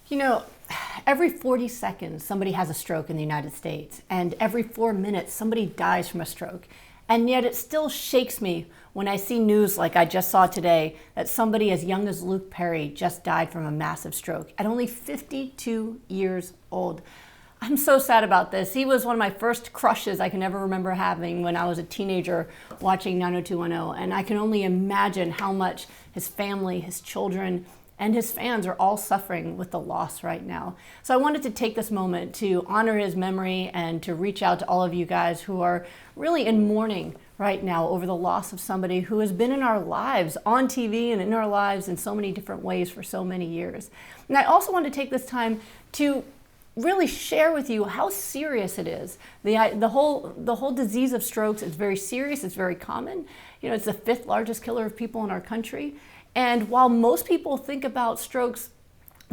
You know, every 40 seconds, somebody has a stroke in the United States, and every 4 minutes, somebody dies from a stroke. And yet it still shakes me when I see news like I just saw today that somebody as young as Luke Perry just died from a massive stroke at only 52 years old. I'm so sad about this. He was one of my first crushes I can ever remember having when I was a teenager watching 90210, and I can only imagine how much his family, his children, and his fans are all suffering with the loss right now. So I wanted to take this moment to honor his memory and to reach out to all of you guys who are really in mourning right now over the loss of somebody who has been in our lives on TV and in our lives in so many different ways for so many years. And I also want to take this time to really share with you how serious it is. The whole disease of strokes is very serious. It's very common. You know, it's the 5th largest killer of people in our country. And while most people think about strokes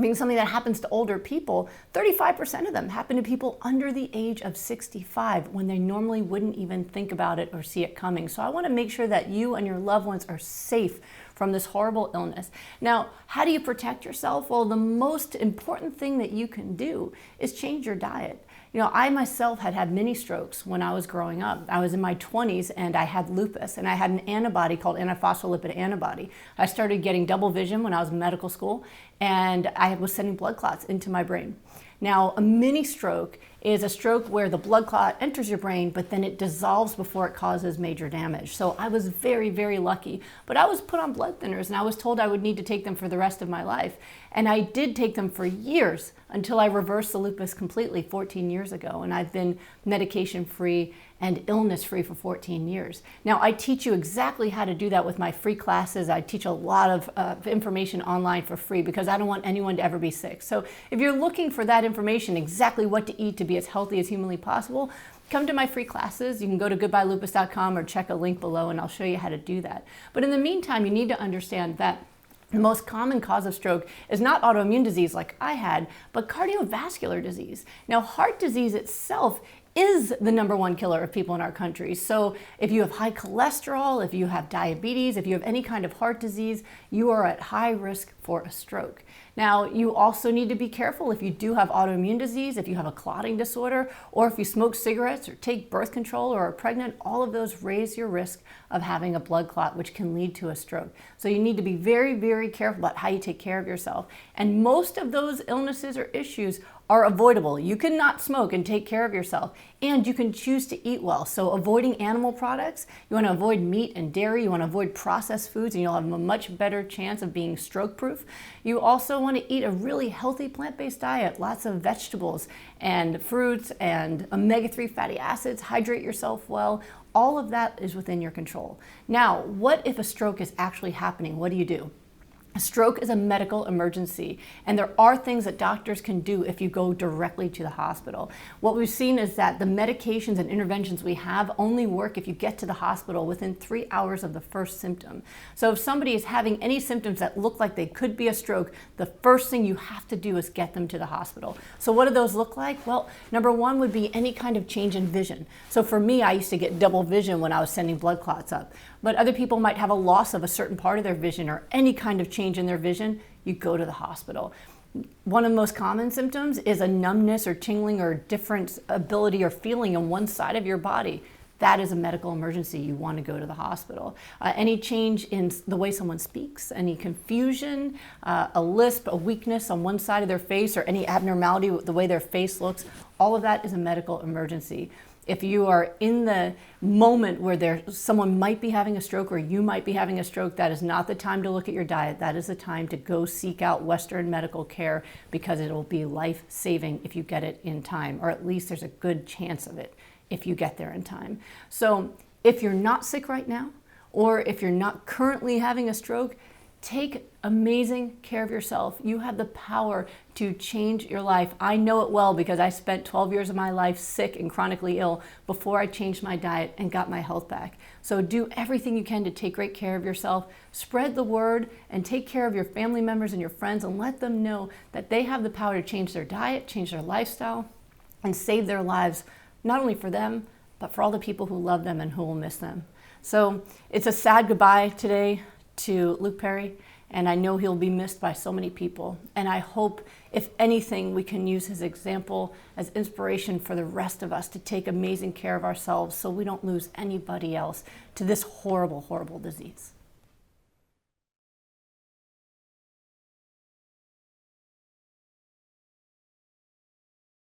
being something that happens to older people, 35% of them happen to people under the age of 65 when they normally wouldn't even think about it or see it coming. So I want to make sure that you and your loved ones are safe from this horrible illness. Now, how do you protect yourself? Well, the most important thing that you can do is change your diet. You know, I myself had many strokes when I was growing up. I was in my 20s and I had lupus, and I had an antibody called antiphospholipid antibody. I started getting double vision when I was in medical school, and I was sending blood clots into my brain. Now, a mini stroke is a stroke where the blood clot enters your brain, but then it dissolves before it causes major damage. So I was very, very lucky. But I was put on blood thinners, and I was told I would need to take them for the rest of my life. And I did take them for years until I reversed the lupus completely 14 years ago. And I've been medication-free and illness-free for 14 years. Now, I teach you exactly how to do that with my free classes. I teach a lot of information online for free because I don't want anyone to ever be sick. So if you're looking for that information, exactly what to eat to be as healthy as humanly possible, come to my free classes. You can go to goodbyelupus.com or check a link below and I'll show you how to do that. But in the meantime, you need to understand that the most common cause of stroke is not autoimmune disease like I had, but cardiovascular disease. Now, heart disease itself is the #1 killer of people in our country. So if you have high cholesterol, if you have diabetes, if you have any kind of heart disease, you are at high risk for a stroke. Now, you also need to be careful if you do have autoimmune disease, if you have a clotting disorder, or if you smoke cigarettes or take birth control or are pregnant. All of those raise your risk of having a blood clot, which can lead to a stroke. So you need to be very, very careful about how you take care of yourself. And most of those illnesses or issues are avoidable. You cannot smoke and take care of yourself, and you can choose to eat well. So avoiding animal products, you want to avoid meat and dairy, you want to avoid processed foods, and you'll have a much better chance of being stroke proof. You also want to eat a really healthy plant-based diet, lots of vegetables and fruits and omega-3 fatty acids, hydrate yourself well. All of that is within your control. Now, what if a stroke is actually happening? What do you do? A stroke is a medical emergency, and there are things that doctors can do if you go directly to the hospital. What we've seen is that the medications and interventions we have only work if you get to the hospital within 3 hours of the first symptom. So if somebody is having any symptoms that look like they could be a stroke, the first thing you have to do is get them to the hospital. So what do those look like? Well, #1 would be any kind of change in vision. So for me, I used to get double vision when I was sending blood clots up. But other people might have a loss of a certain part of their vision or any kind of change in their vision. You go to the hospital. One of the most common symptoms is a numbness or tingling or different ability or feeling on one side of your body. That is a medical emergency. You want to go to the hospital. Any change in the way someone speaks, any confusion, a lisp, a weakness on one side of their face, or any abnormality with the way their face looks, all of that is a medical emergency. If you are in the moment where someone might be having a stroke or you might be having a stroke, that is not the time to look at your diet. That is the time to go seek out Western medical care because it will be life-saving if you get it in time, or at least there's a good chance of it if you get there in time. So if you're not sick right now, or if you're not currently having a stroke, take amazing care of yourself. You have the power to change your life. I know it well because I spent 12 years of my life sick and chronically ill before I changed my diet and got my health back. So do everything you can to take great care of yourself. Spread the word and take care of your family members and your friends and let them know that they have the power to change their diet, change their lifestyle, and save their lives, not only for them, but for all the people who love them and who will miss them. So it's a sad goodbye today to Luke Perry, And I know he'll be missed by so many people. And I hope, if anything, we can use his example as inspiration for the rest of us to take amazing care of ourselves so we don't lose anybody else to this horrible, horrible disease.